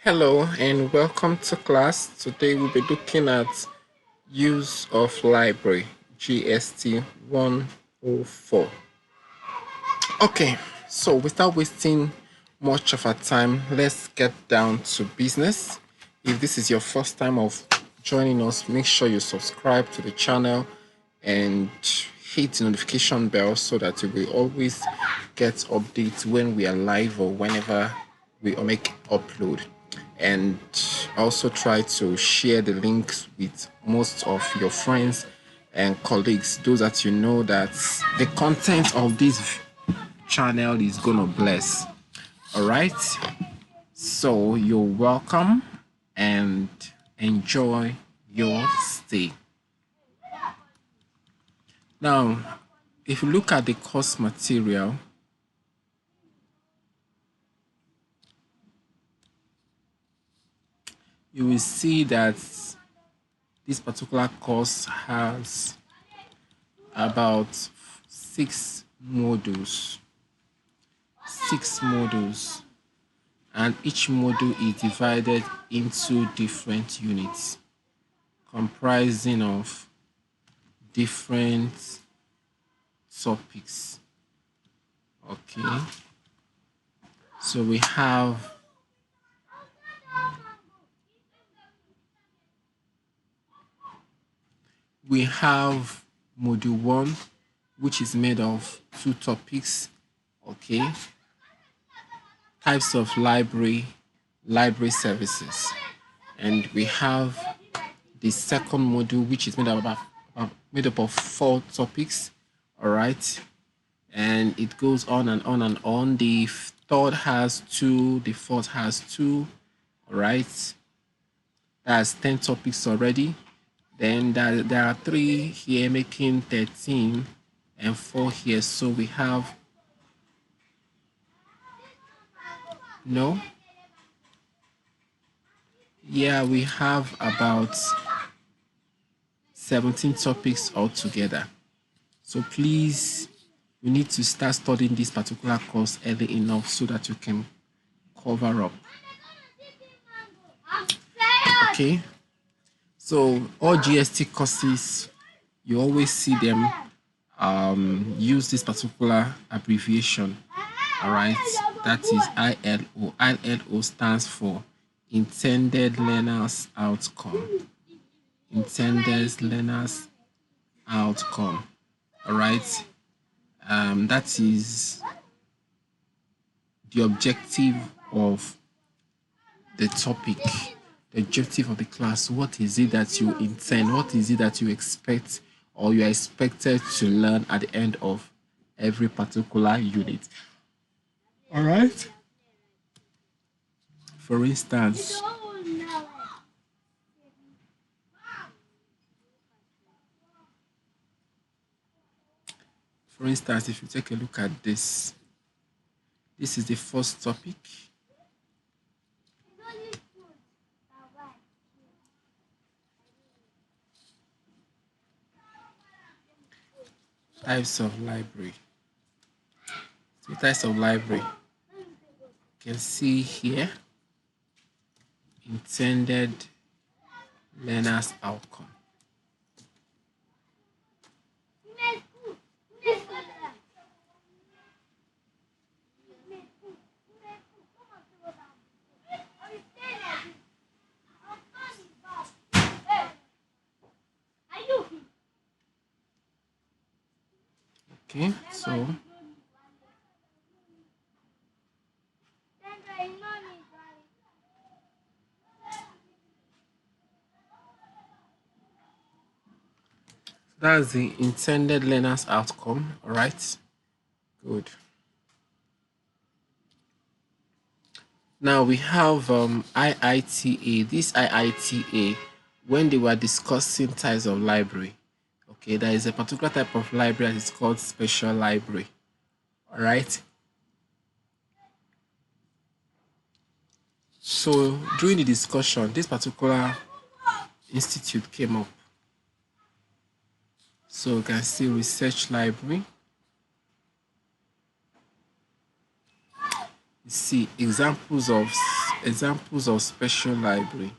Hello and welcome to class. Today we'll be looking at use of library GST104. Okay, so without wasting much of our time, let's get down to business. If this is your first time of joining us, make sure you subscribe to the channel and hit the notification bell so that you will always get updates when we are live or whenever we make upload. And also try to share the links with most of your friends and colleagues, those that you know that the content of this channel is gonna bless. All right, so you're welcome and enjoy your stay. Now, if you look at the course material, you will see that this particular course has about six modules, and each module is divided into different units comprising of different topics. Okay, so we have module 1, which is made of 2 topics. Okay, types of library services, and we have the second module, which is made up of 4 topics. All right, and it goes on and on and on. The third has 2, the fourth has 2. All right, that's 10 topics already. Then there are 3 here, making 13, and 4 here. So we have no yeah we have about 17 topics altogether. So please, you need to start studying this particular course early enough so that you can cover up. Okay, so all GST courses, you always see them use this particular abbreviation. All right, that is ILO. ILO stands for intended learners outcome. Intended learners outcome. All right, that is the objective of the topic, the objective of the class. What is it that you intend? What is it that you expect or you are expected to learn at the end of every particular unit? All right. For instance, if you take a look at this is the first topic. Types of library. So types of library. You can see here intended learners outcome. Okay, so that's the intended learner's outcome. All right, good. Now we have IITA. This IITA, when they were discussing types of library, okay, there is a particular type of library that is called special library. All right. So during the discussion, this particular institute came up. So you can see research library. You see examples of examples of special library.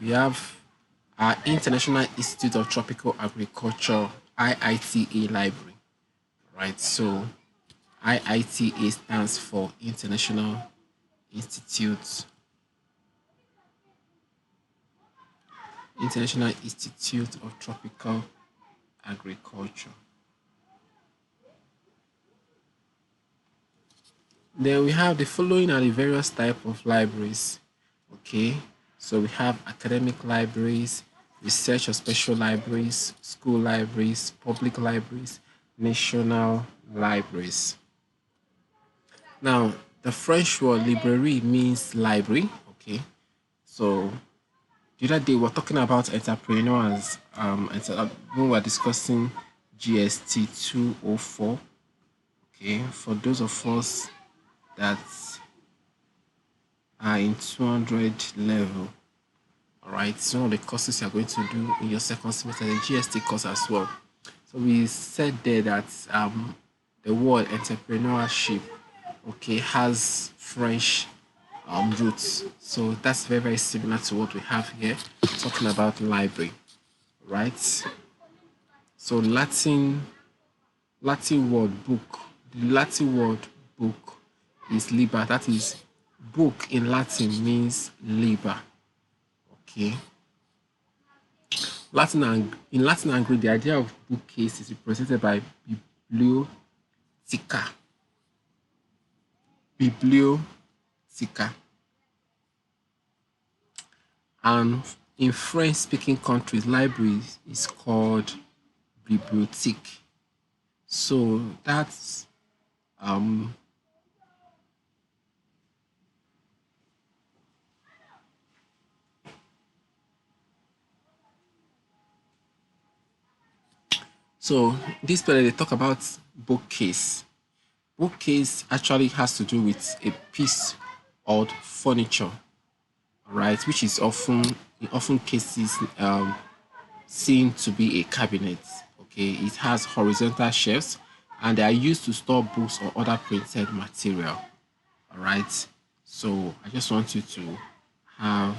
We have our International Institute of Tropical Agriculture, IITA library, right? So IITA stands for Institute International Institute of Tropical Agriculture. Then we have the following are the various type of libraries. Okay, so we have academic libraries, research or special libraries, school libraries, public libraries, national libraries. Now, the French word librairie means library. Okay, so the other day we were talking about entrepreneurs. When we were discussing GST 204. Okay, for those of us that are in 200 level. All right, some of the courses you're going to do in your second semester, the GST course as well. So we said there that the word entrepreneurship, okay, has French roots. So that's very, very similar to what we have here, talking about library, right? So Latin word book. The Latin word book is liber. That is, book in Latin means liber. Okay. In Latin and Greek, the idea of bookcase is represented by bibliotheca. Bibliotheca. And in French-speaking countries, library is called bibliothèque. So that's so this period they talk about bookcase. Bookcase actually has to do with a piece of furniture, right? Which is in often cases seen to be a cabinet. Okay, it has horizontal shelves and they are used to store books or other printed material. All right. So I just want you to have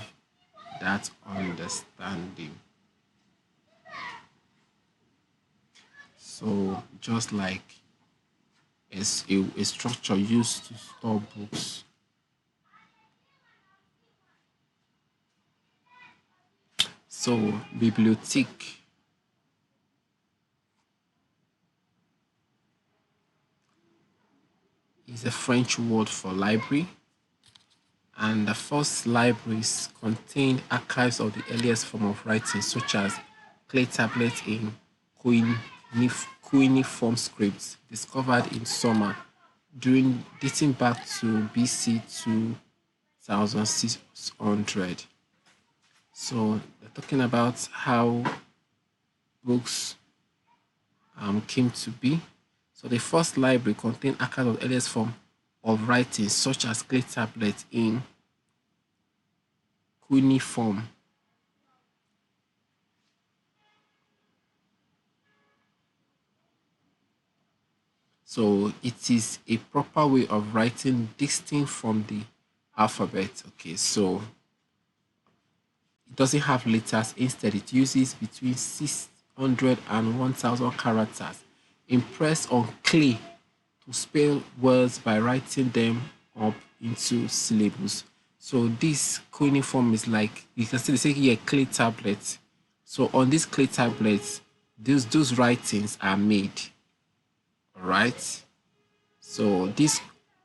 that understanding. So just like as a structure used to store books. So bibliothèque is a French word for library, and the first libraries contained archives of the earliest form of writing, such as clay tablets in cuneiform scripts discovered in Sumer dating back to BC 2600. So they're talking about how books came to be. So the first library contained archives of the earliest form of writing, such as clay tablets in cuneiform. So it is a proper way of writing distinct from the alphabet. Okay, so it doesn't have letters. Instead, it uses between 600 and 1,000 characters impressed on clay to spell words by writing them up into syllables. So this cuneiform is like, you can see they say here clay tablet. So on this clay tablets, those writings are made. All right. So this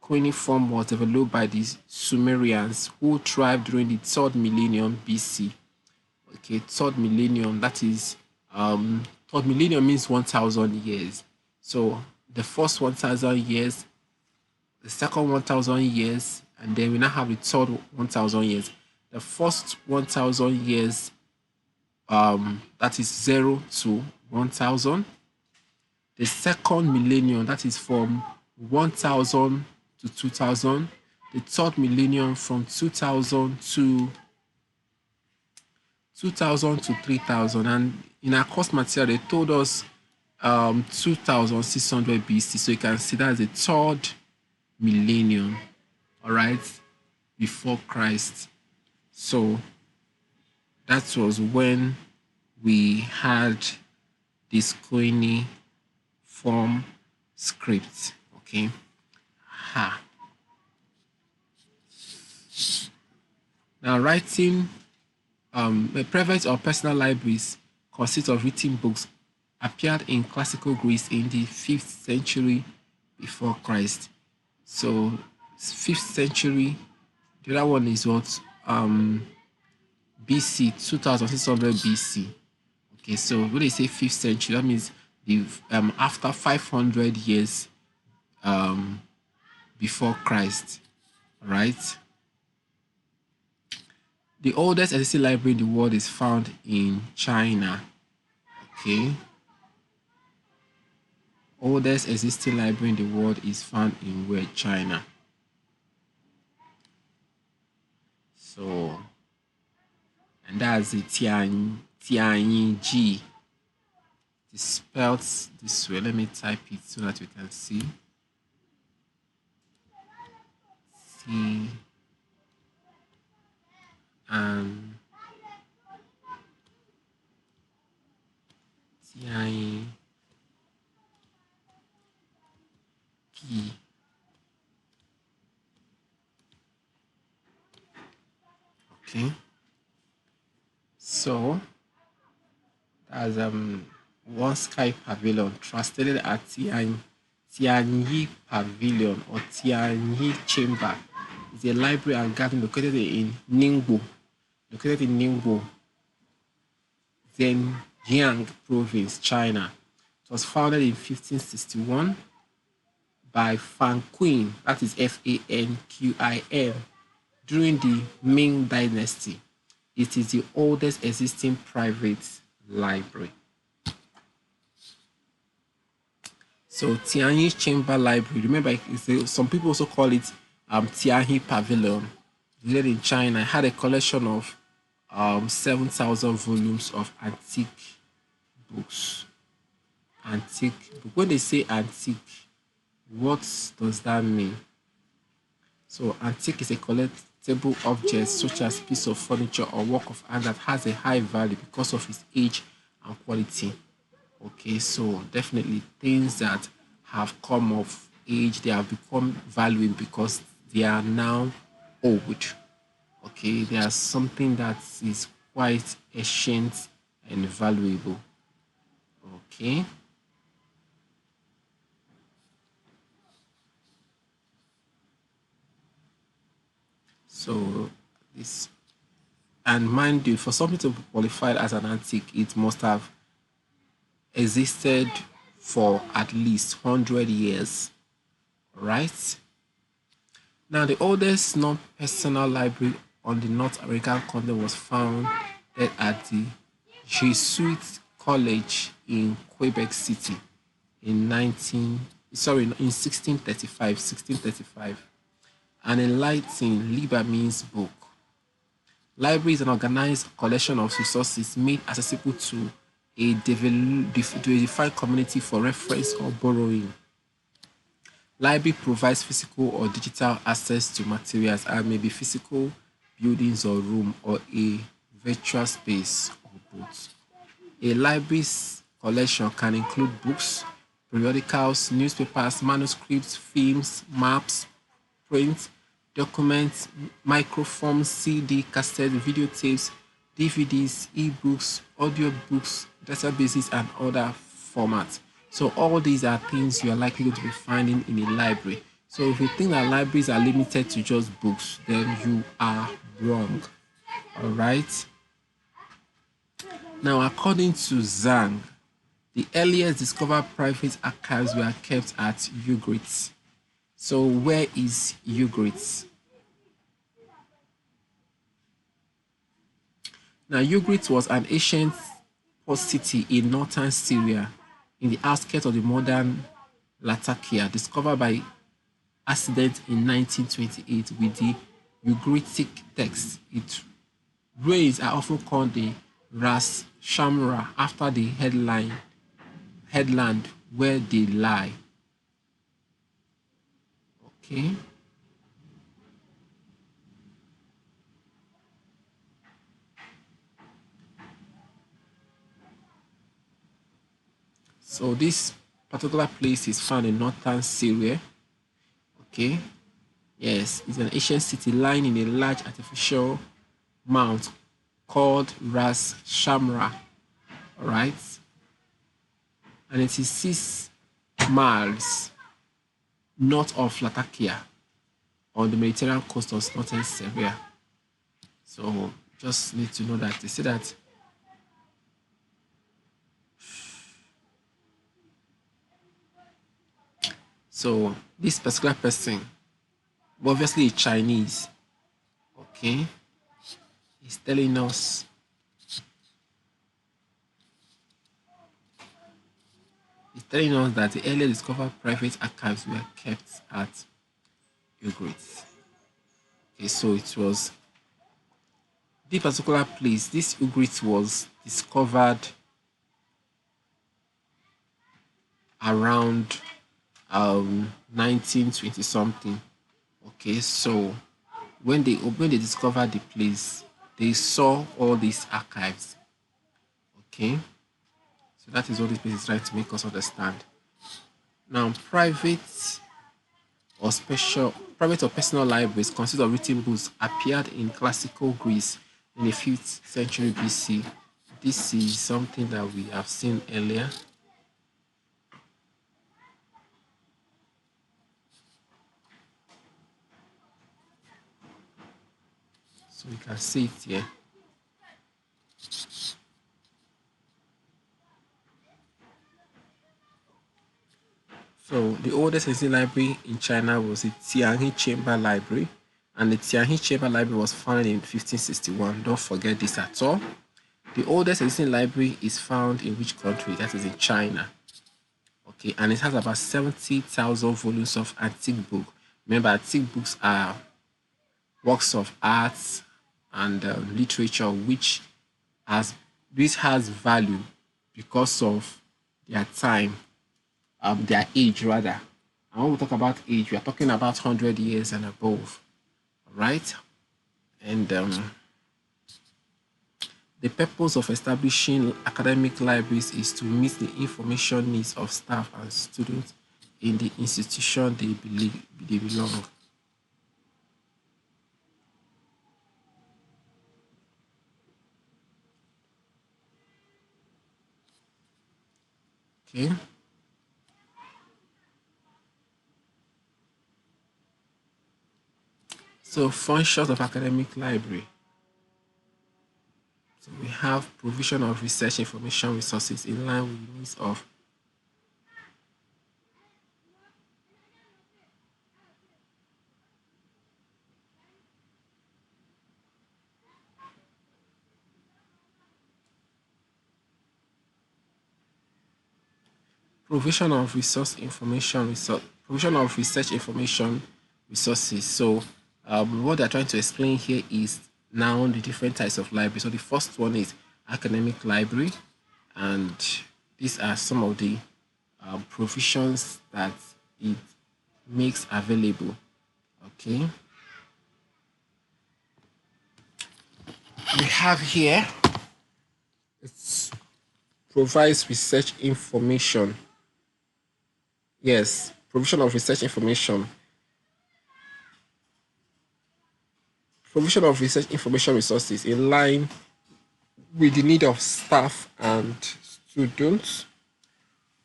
cuneiform was developed by the Sumerians who thrived during the 3rd millennium BC. Okay, 3rd millennium, that is 3rd millennium means 1,000 years. So the first 1,000 years, the second 1,000 years, and then we now have the third 1,000 years. The first 1,000 years, that is 0 to 1,000. The second millennium, that is from 1,000 to 2,000. The third millennium from 2,000 to 3,000. And in our course material, they told us 2,600 BC. So you can see that's the third millennium. All right. before Christ. So that was when we had this cuneiform script. Okay. Ha. Now, writing private or personal libraries consist of written books appeared in classical Greece in the 5th century before Christ. So 5th century, the other one is what? BC, 2600 BC. Okay, so when they say 5th century, that means the after 500 years before Christ, right? The oldest existing library in the world is found in China. Okay. Oldest existing library in the world is found in where? China. So, and that's the Tianyi. It's spelled this way. Let me type it so that we can see. T and Tianyi. Okay. So that's one sky pavilion translated as Tianyi Pavilion or Tianyi Chamber is a library and garden located in Ningbo, Zhejiang Province, China. It was founded in 1561 by Fanquin, that is Fanquin, during the Ming Dynasty. It is the oldest existing private library. So Tianyi Chamber Library, remember, some people also call it Tianyi Pavilion. Located in China, it had a collection of 7,000 volumes of antique books. When they say antique, what does that mean? So antique is a collectible object such as piece of furniture or work of art that has a high value because of its age and quality. Okay, so definitely things that have come of age, they have become valuable because they are now old. Okay, they are something that is quite ancient and valuable. Okay. So this, and mind you, for something to be qualified as an antique, it must have existed for at least 100 years, right? Now, the oldest non-personal library on the North American continent was founded at the Jesuit College in Quebec City in 1635. An enlightening Liber means book. Library is an organized collection of resources made accessible to a defined community for reference or borrowing. Library provides physical or digital access to materials and may be physical buildings or room or a virtual space or both. A library's collection can include books, periodicals, newspapers, manuscripts, films, maps, print, documents, microfilms, CD, cassette, videotapes, DVDs, ebooks, audiobooks, databases, and other formats. So all these are things you are likely to be finding in a library. So if you think that libraries are limited to just books, then you are wrong. All right. Now, according to Zhang, the earliest discovered private archives were kept at Ugarit. So where is Ugarit? Now, Ugarit was an ancient port city in northern Syria, in the outskirts of the modern Latakia, discovered by accident in 1928 with the Ugaritic text. Its ruins are often called the Ras Shamra after the headland where they lie. Okay. So this particular place is found in northern Syria. Okay. Yes, it's an ancient city lying in a large artificial mount called Ras Shamra. All right. And it is 6 miles north of Latakia on the Mediterranean coast of northern Syria. So just need to know that they say that. So this particular person, obviously Chinese, okay, is telling us that the earlier discovered private archives were kept at Ugarit. Okay, so it was this particular place, this Ugarit was discovered around 1920 something. Okay, so when they discovered the place, they saw all these archives. Okay, so that is what this place is trying to make us understand. Now, private or personal libraries consist of written books appeared in classical Greece in the 5th century BC. This is something that we have seen earlier. So we can see it here. So the oldest existing library in China was the Tianhe Chamber Library, and the Tianhe Chamber Library was founded in 1561. Don't forget this at all. The oldest existing library is found in which country? That is in China. Okay, and it has about 70,000 volumes of antique book. Remember, antique books are works of art and literature has which has value because of their time, their age rather. And when we talk about age, we are talking about 100 years and above, right? And the purpose of establishing academic libraries is to meet the information needs of staff and students in the institution they belong. Okay. So functions of academic library. So we have provision of research information resources in line with the needs of provision of research information resources. So what they're trying to explain here is now the different types of library. So the first one is academic library, and these are some of the provisions that it makes available. Okay, we have here it provides research information. Yes, provision of research information. Provision of research information resources in line with the need of staff and students.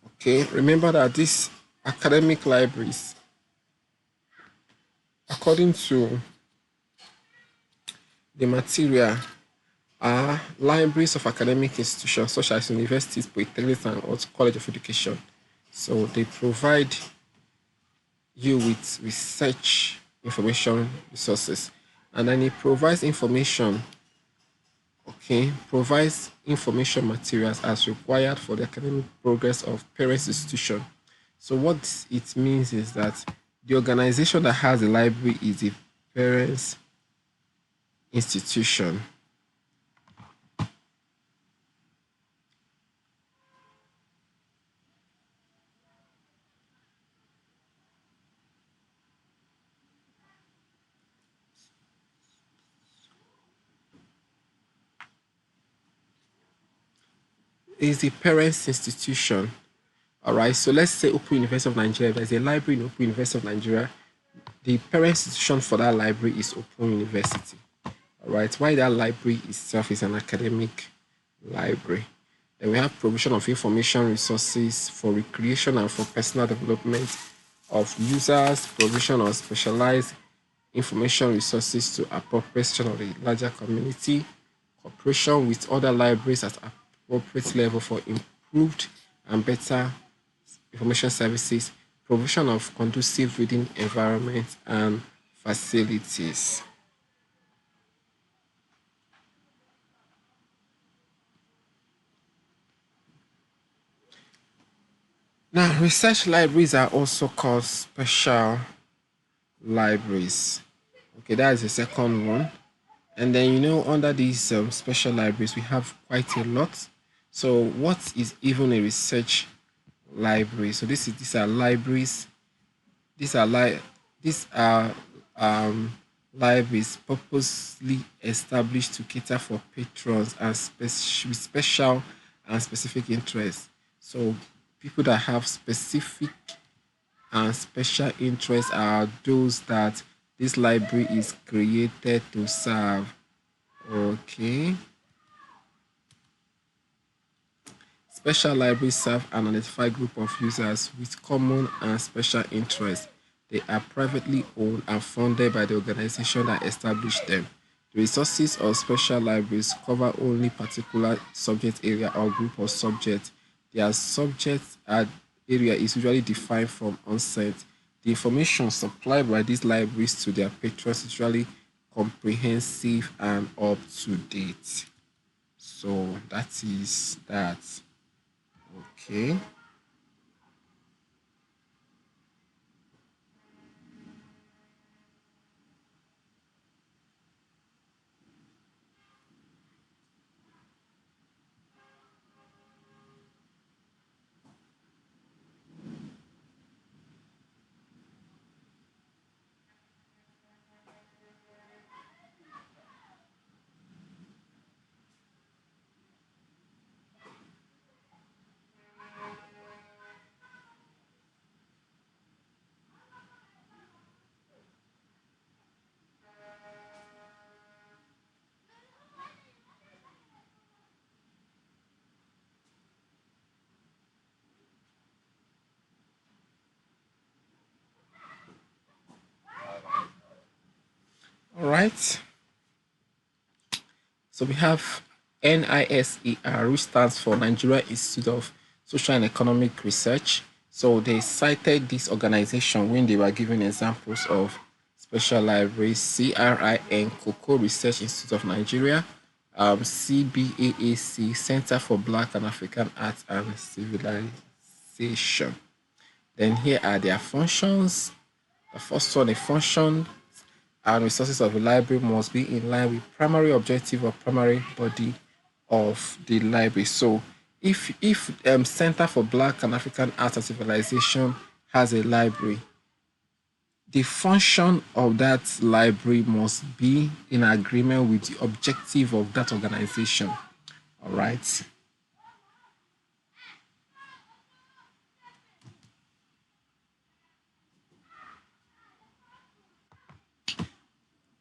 Okay, remember that these academic libraries, according to the material, are libraries of academic institutions such as universities, polytechnics, and also college of education. So they provide you with research information resources, and then it provides information. Okay, provides information materials as required for the academic progress of parents institution. So what it means is that the organization that has the library is the parents institution. Is the parents institution. All right. So let's say Open University of Nigeria. There's a library in Open University of Nigeria. The parent institution for that library is Open University. All right. Why that library itself is an academic library. Then we have provision of information resources for recreation and for personal development of users, provision of specialized information resources to appropriate section of the larger community, cooperation with other libraries at appropriate level for improved and better information services, provision of conducive reading environment and facilities. Now, research libraries are also called special libraries. Okay, that is the second one. And then, under these special libraries, we have quite a lot. So, what is even a research library? So, these are libraries. These are these are um, libraries purposely established to cater for patrons and with special and specific interests. So, people that have specific and special interests are those that this library is created to serve. Okay. Special libraries serve an identified group of users with common and special interests. They are privately owned and funded by the organization that established them. The resources of special libraries cover only particular subject area or group of subjects. Their subject area is usually defined from onset. The information supplied by these libraries to their patrons is usually comprehensive and up to date. So that is that. Okay. All right. So we have NISER, which stands for Nigeria Institute of Social and Economic Research. So they cited this organization when they were giving examples of special libraries: CRIN, Cocoa Research Institute of Nigeria, CBAAC, Center for Black and African Arts and Civilization. Then here are their functions. The first one, a function and resources of the library must be in line with primary objective or primary body of the library. So if Center for Black and African Arts and Civilization has a library, the function of that library must be in agreement with the objective of that organization. All right.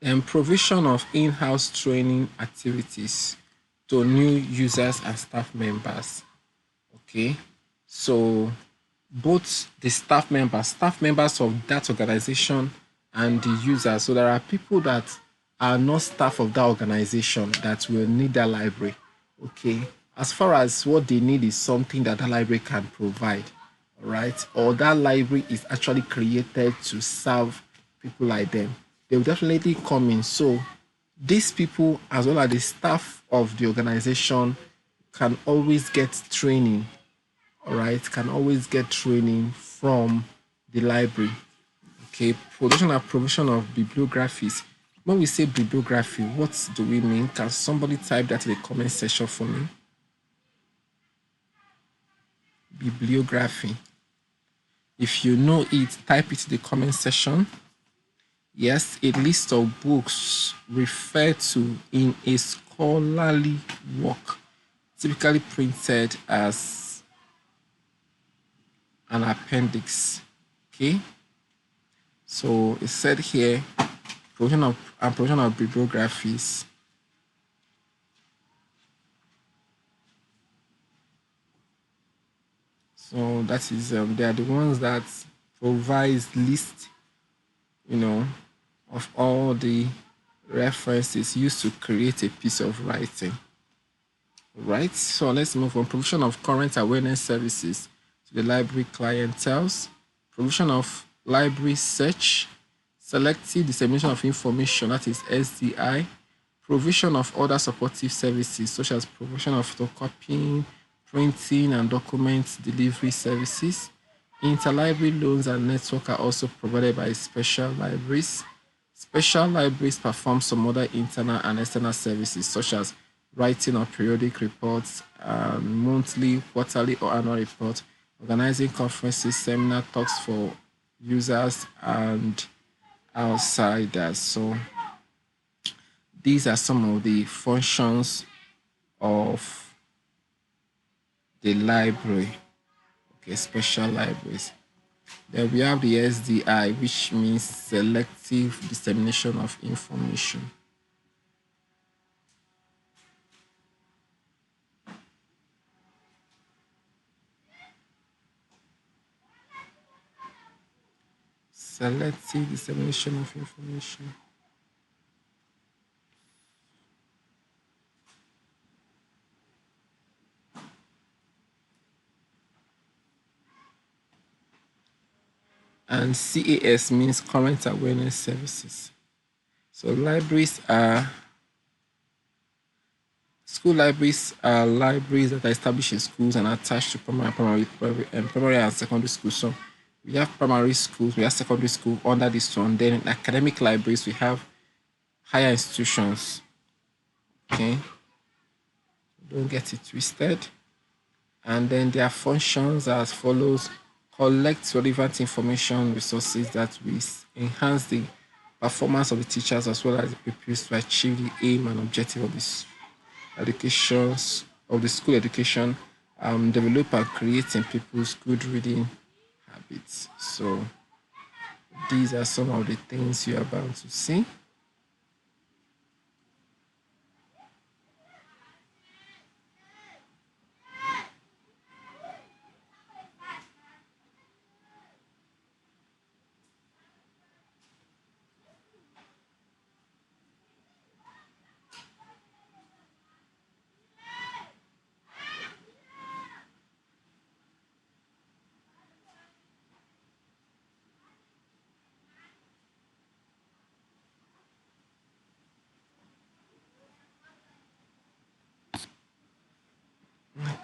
And provision of in-house training activities to new users and staff members. Okay, so both the staff members of that organization and the users. So there are people that are not staff of that organization that will need that library. Okay, as far as what they need is something that the library can provide, all right, or that library is actually created to serve people like them, they will definitely come in. So these people, as well as the staff of the organization, can always get training, all right, can always get training from the library. Okay, production and provision of bibliographies. When we say bibliography, what do we mean? Can somebody type that in the comment section for me? Bibliography. If you know it, type it in the comment section. Yes, a list of books referred to in a scholarly work, typically printed as an appendix. Okay, so it said here provision of bibliographies. So that is they are the ones that provides list, you know, of all the references used to create a piece of writing. Right. So let's move on. Provision of current awareness services to the library clientels. Provision of library search. Selective dissemination of information, that is SDI. Provision of other supportive services such as provision of photocopying, printing, and document delivery services. Interlibrary loans and network are also provided by special libraries. Special libraries perform some other internal and external services such as writing of periodic reports, monthly, quarterly, or annual reports, organizing conferences, seminar talks for users and outsiders. So these are some of the functions of the library. Okay, special libraries. Then we have the SDI, which means selective dissemination of information. Selective dissemination of information. And CAS means current awareness services. So school libraries are libraries that are established in schools and attached to primary and secondary schools. So we have primary schools, we have secondary school under this one. Then in academic libraries, we have higher institutions. Okay, don't get it twisted. And then their functions as follows: collect relevant information resources that will enhance the performance of the teachers as well as the pupils to achieve the aim and objective of this educations of the school education, develop and create in people's good reading habits. So these are some of the things you are about to see.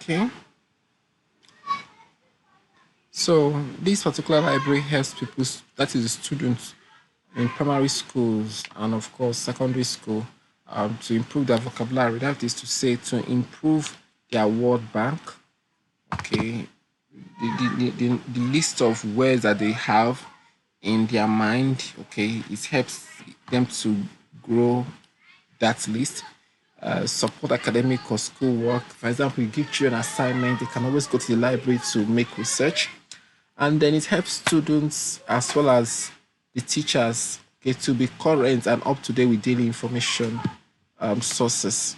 Okay. So this particular library helps people, that is the students in primary schools and of course secondary school, to improve their vocabulary. That is to say, to improve their word bank. Okay, the list of words that they have in their mind. Okay, it helps them to grow that list. Support academic or school work. For example, you give children assignment, they can always go to the library to make research, and then it helps students as well as the teachers, okay, to be current and up to date with daily information sources,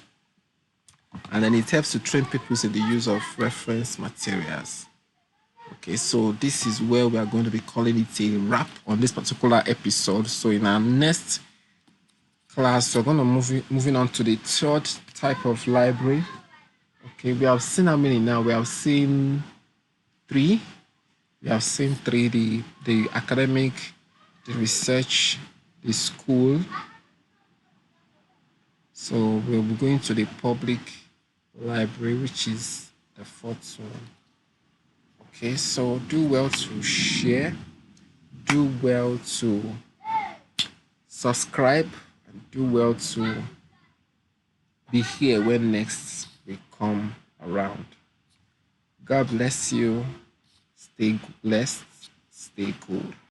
and then it helps to train people in the use of reference materials. Okay, so this is where we are going to be calling it a wrap on this particular episode. So in our next class, we're going to moving on to the third type of library. Okay, we have seen how many now? We have seen three. We have seen three: the academic, the research, the school. So we'll be going to the public library, which is the fourth one. Okay, so do well to share, do well to subscribe, and do well to be here when next we come around. God bless you. Stay blessed. Stay cool.